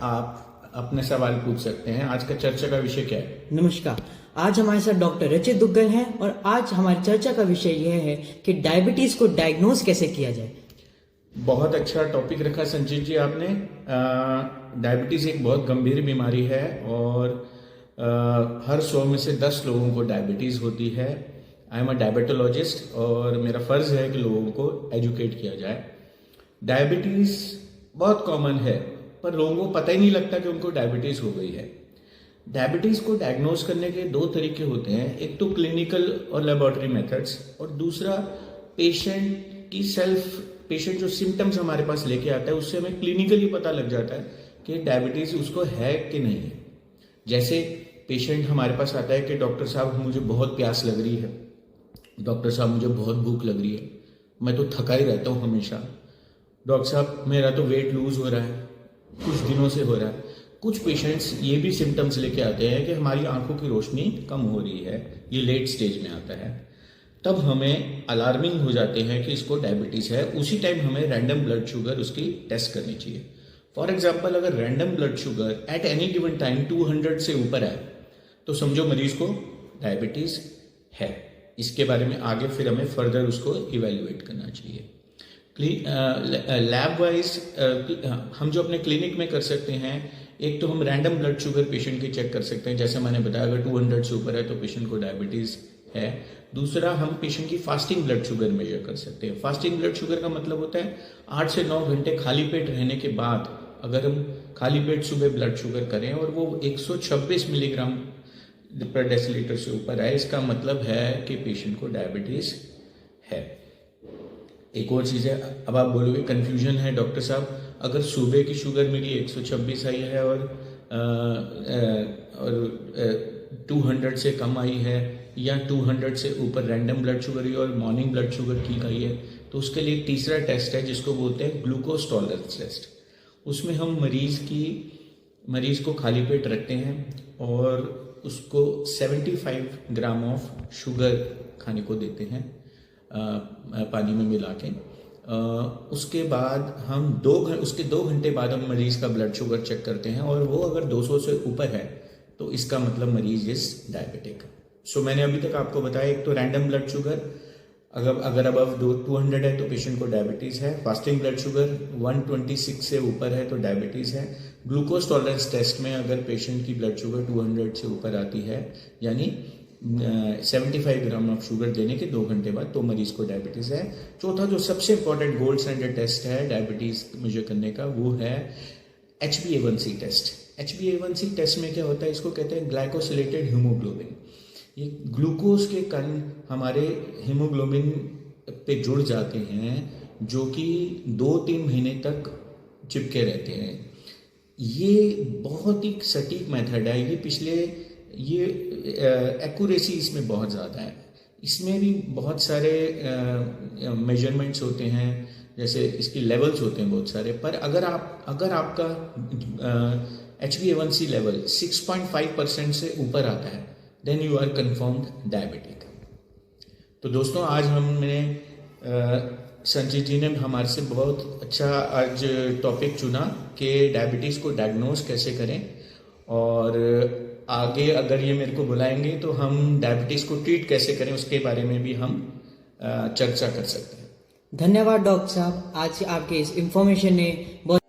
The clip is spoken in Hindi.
आप अपने सवाल पूछ सकते हैं। आज का चर्चा का विषय क्या है? नमस्कार। आज हमारे साथ डॉक्टर रचित दुग्गल हैं और आज हमारी चर्चा का विषय यह है कि डायबिटीज को डायग्नोज कैसे किया जाए। बहुत अच्छा टॉपिक रखा संजीत जी आपने। डायबिटीज़ एक बहुत गंभीर बीमारी है और हर 100 में से 10 लोगों को डायबिटीज़ होती है। आई एम अ डायबिटोलॉजिस्ट और मेरा फ़र्ज़ है कि लोगों को एजुकेट किया जाए। डायबिटीज़ बहुत कॉमन है पर लोगों को पता ही नहीं लगता कि उनको डायबिटीज़ हो गई है। डायबिटीज़ को डायग्नोज करने के दो तरीके होते हैं, एक तो क्लिनिकल और लेबोरेटरी मेथड्स और दूसरा पेशेंट जो सिम्टम्स हमारे पास लेके आता है उससे हमें क्लिनिकली पता लग जाता है कि डायबिटीज़ उसको है कि नहीं है। जैसे पेशेंट हमारे पास आता है कि डॉक्टर साहब मुझे बहुत प्यास लग रही है, डॉक्टर साहब मुझे बहुत भूख लग रही है, मैं तो थका ही रहता हूँ हमेशा, डॉक्टर साहब मेरा तो वेट लूज हो रहा है, कुछ दिनों से हो रहा है। कुछ पेशेंट्स ये भी सिम्टम्स लेके आते हैं कि हमारी आंखों की रोशनी कम हो रही है, ये लेट स्टेज में आता है। तब हमें अलार्मिंग हो जाते हैं कि इसको डायबिटीज़ है। उसी टाइम हमें रैंडम ब्लड शुगर उसकी टेस्ट करनी चाहिए। फॉर एग्जाम्पल, अगर random blood sugar at any given time 200 से ऊपर है तो समझो मरीज को डायबिटीज़ है। इसके बारे में आगे फिर हमें फर्दर उसको इवेल्युएट करना चाहिए। लैब वाइज हम जो अपने क्लिनिक में कर सकते हैं, एक तो हम रैंडम ब्लड शुगर पेशेंट की चेक कर सकते हैं, जैसे मैंने बताया अगर 200 से ऊपर है तो पेशेंट को डायबिटीज़ है। दूसरा, हम पेशेंट की फास्टिंग ब्लड शुगर मेजर कर सकते हैं। फास्टिंग ब्लड शुगर का मतलब होता है 8 से 9 घंटे खाली पेट रहने के बाद अगर हम खाली पेट सुबह ब्लड शुगर करें और वो 126 मिलीग्राम पर डेसीलीटर से ऊपर है, इसका मतलब है कि पेशेंट को डायबिटीज़ है। एक और चीज़ है, अब आप बोलोगे कन्फ्यूजन है डॉक्टर साहब, अगर सुबह की शुगर मेरी 126 आई है और 200 से कम आई है या 200 से ऊपर रैंडम ब्लड शुगर है और मॉर्निंग ब्लड शुगर ठीक आई है, तो उसके लिए एक तीसरा टेस्ट है जिसको बोलते हैं ग्लूकोज टॉलरेंस टेस्ट। उसमें हम मरीज को खाली पेट रखते हैं और उसको 75 ग्राम ऑफ शुगर खाने को देते हैं पानी में मिला के। उसके बाद हम उसके 2 घंटे बाद हम मरीज़ का ब्लड शुगर चेक करते हैं और वो अगर 200 से ऊपर है तो इसका मतलब मरीज इज डायबिटिक। सो मैंने अभी तक आपको बताया, एक तो रैंडम ब्लड शुगर अगर अबव 200 है तो पेशेंट को डायबिटीज़ है। फास्टिंग ब्लड शुगर 126 से ऊपर है तो डायबिटीज़ है। ग्लूकोज टॉलरेंस टेस्ट में अगर पेशेंट की ब्लड शुगर 200 से ऊपर आती है यानी 75 ग्राम ऑफ शुगर देने के 2 घंटे बाद, तो मरीज को डायबिटीज़ है। चौथा जो सबसे इंपॉर्टेंट गोल्ड स्टैंडर्ड टेस्ट है डायबिटीज़ मेजर करने का, वो है HbA1c टेस्ट। HbA1c टेस्ट में क्या होता है, इसको कहते हैं ग्लाइकोसिलेटेड हीमोग्लोबिन। ये ग्लूकोज के कण हमारे हीमोग्लोबिन पे जुड़ जाते हैं जो कि 2-3 महीने तक चिपके रहते हैं। ये बहुत ही सटीक मेथड है। ये एक्यूरेसी इसमें बहुत ज़्यादा है। इसमें भी बहुत सारे मेजरमेंट्स होते हैं, जैसे इसकी लेवल्स होते हैं बहुत सारे, पर अगर आपका HbA1c लेवल 6.5% से ऊपर आता है then you are confirmed diabetic. तो दोस्तों, आज हमने संजीत जी ने हमारे से बहुत अच्छा आज टॉपिक चुना कि डायबिटीज़ को डायग्नोज कैसे करें, और आगे अगर ये मेरे को बुलाएंगे तो हम डायबिटीज़ को ट्रीट कैसे करें उसके बारे में भी हम चर्चा कर सकते हैं। धन्यवाद डॉक्टर साहब, आज आपके इस इंफॉर्मेशन ने बहुत